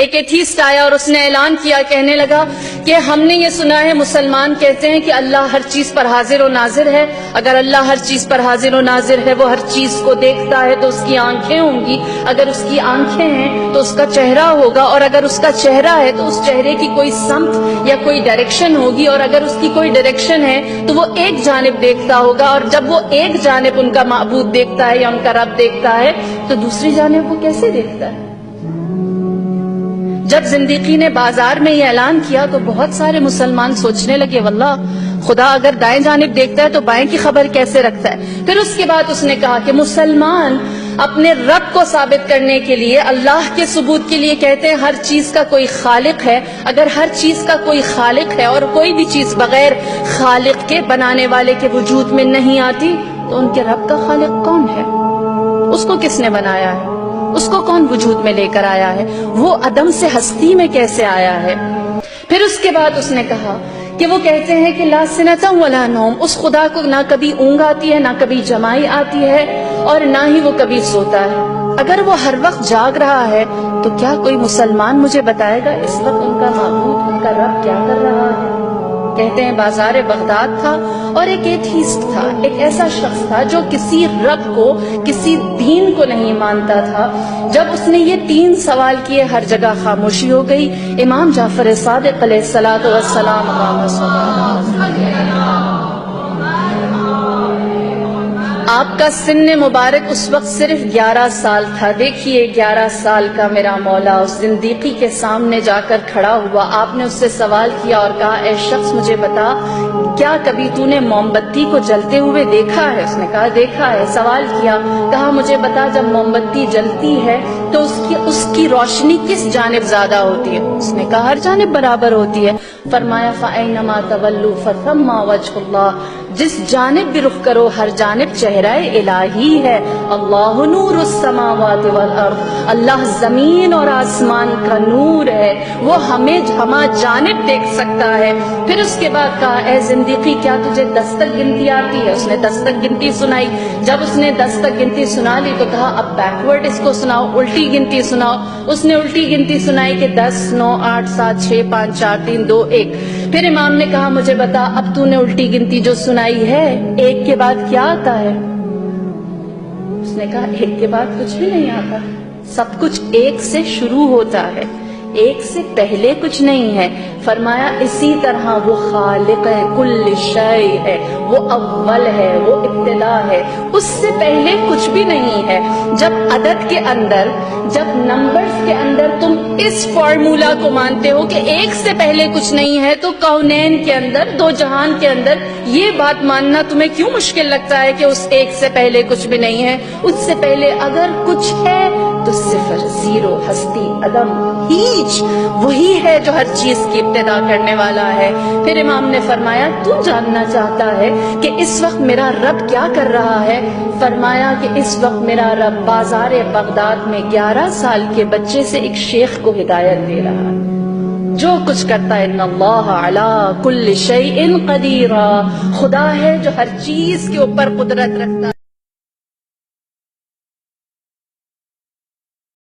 ایک ایتھیسٹ آیا اور اس نے اعلان کیا، کہنے لگا کہ ہم نے یہ سنا ہے مسلمان کہتے ہیں کہ اللہ ہر چیز پر حاضر و ناظر ہے. اگر اللہ ہر چیز پر حاضر و ناظر ہے، وہ ہر چیز کو دیکھتا ہے، تو اس کی آنکھیں ہوں گی. اگر اس کی آنکھیں ہیں تو اس کا چہرہ ہوگا، اور اگر اس کا چہرہ ہے تو اس چہرے کی کوئی سمت یا کوئی ڈائریکشن ہوگی، اور اگر اس کی کوئی ڈائریکشن ہے تو وہ ایک جانب دیکھتا ہوگا. اور جب وہ ایک جانب ان کا معبود دیکھتا ہے یا ان کا رب دیکھتا ہے تو دوسری جانب وہ کیسے دیکھتا ہے؟ جب زندیقی نے بازار میں یہ اعلان کیا تو بہت سارے مسلمان سوچنے لگے، واللہ خدا اگر دائیں جانب دیکھتا ہے تو بائیں کی خبر کیسے رکھتا ہے؟ پھر اس کے بعد اس نے کہا کہ مسلمان اپنے رب کو ثابت کرنے کے لیے، اللہ کے ثبوت کے لیے کہتے ہیں ہر چیز کا کوئی خالق ہے. اگر ہر چیز کا کوئی خالق ہے اور کوئی بھی چیز بغیر خالق کے، بنانے والے کے وجود میں نہیں آتی، تو ان کے رب کا خالق کون ہے؟ اس کو کس نے بنایا ہے؟ اس کو کون وجود میں لے کر آیا ہے؟ وہ عدم سے ہستی میں کیسے آیا ہے؟ پھر اس کے بعد اس نے کہا کہ وہ کہتے ہیں کہ لا سنۃ ولا نوم، اس خدا کو نہ کبھی اونگ آتی ہے، نہ کبھی جمائی آتی ہے، اور نہ ہی وہ کبھی سوتا ہے. اگر وہ ہر وقت جاگ رہا ہے تو کیا کوئی مسلمان مجھے بتائے گا اس وقت ان کا معبود، ان کا رب کیا کر رہا ہے؟ کہتے ہیں بازار بغداد تھا اور ایک ایتھیسٹ تھا، ایک ایسا شخص تھا جو کسی رب کو، کسی دین کو نہیں مانتا تھا. جب اس نے یہ 3 سوال کیے، ہر جگہ خاموشی ہو گئی. امام جعفر صادق علیہ الصلوۃ والسلام آپ کا سن مبارک اس وقت صرف 11 سال تھا. دیکھیے 11 سال کا میرا مولا اس زندیقی کے سامنے جا کر کھڑا ہوا. آپ نے اس سے سوال کیا اور کہا، اے شخص مجھے بتا، کیا کبھی تو نے موم بتی کو جلتے ہوئے دیکھا ہے؟ اس نے کہا دیکھا ہے. سوال کیا، کہا مجھے بتا جب موم بتی جلتی ہے تو اس کی روشنی کس جانب زیادہ ہوتی ہے؟ اس نے کہا ہر جانب برابر ہوتی ہے. فرمایا فَأَيْنَمَا تَوَلُّوا فَثَمَّ وَجْهُ اللَّهِ، جس جانب بھی رخ کرو ہر جانب چہرہ الہی ہے. اللہ نور السماوات والارض، اللہ زمین اور آسمان کا نور ہے، وہ ہمیں ہما جانب دیکھ سکتا ہے. پھر اس کے بعد کہا، اے زندیقی کیا تجھے 10 تک گنتی آتی ہے؟ اس نے 10 تک گنتی سنائی. جب اس نے 10 تک گنتی سنا لی تو کہا اب بیکورڈ اس کو سناؤ، الٹی گنتی سناؤ. اس نے الٹی گنتی سنائی کہ 10 9 8 7 6 5 4 3 2 1. پھر امام نے کہا مجھے بتا اب تو نے الٹی گنتی جو سنائی ہے، 1 کے بعد کیا آتا ہے؟ اس نے کہا 1 کے بعد کچھ بھی نہیں آتا، سب کچھ 1 سے شروع ہوتا ہے، 1 سے پہلے کچھ نہیں ہے. فرمایا اسی طرح وہ خالق ہے، کل شیء ہے، وہ اول ہے، وہ ابتدا ہے، اس سے پہلے کچھ بھی نہیں ہے. جب عدد کے اندر، جب نمبرز کے اندر تم اس فارمولا کو مانتے ہو کہ 1 سے پہلے کچھ نہیں ہے، تو کونین کے اندر، 2 جہان کے اندر یہ بات ماننا تمہیں کیوں مشکل لگتا ہے کہ اس 1 سے پہلے کچھ بھی نہیں ہے؟ اس سے پہلے اگر کچھ ہے تو صفر، زیرو، ہستی، عدم، ہیچ، وہی ہے جو ہر چیز کی ابتدا کرنے والا ہے. پھر امام نے فرمایا تو جاننا چاہتا ہے کہ اس وقت میرا رب کیا کر رہا ہے؟ فرمایا کہ اس وقت میرا رب بازار بغداد میں 11 سال کے بچے سے ایک شیخ کو ہدایت دے رہا ہے. جو کچھ کرتا ہے، ان اللہ علی کل شیء قدیر، خدا ہے جو ہر چیز کے اوپر قدرت رکھتا ہے.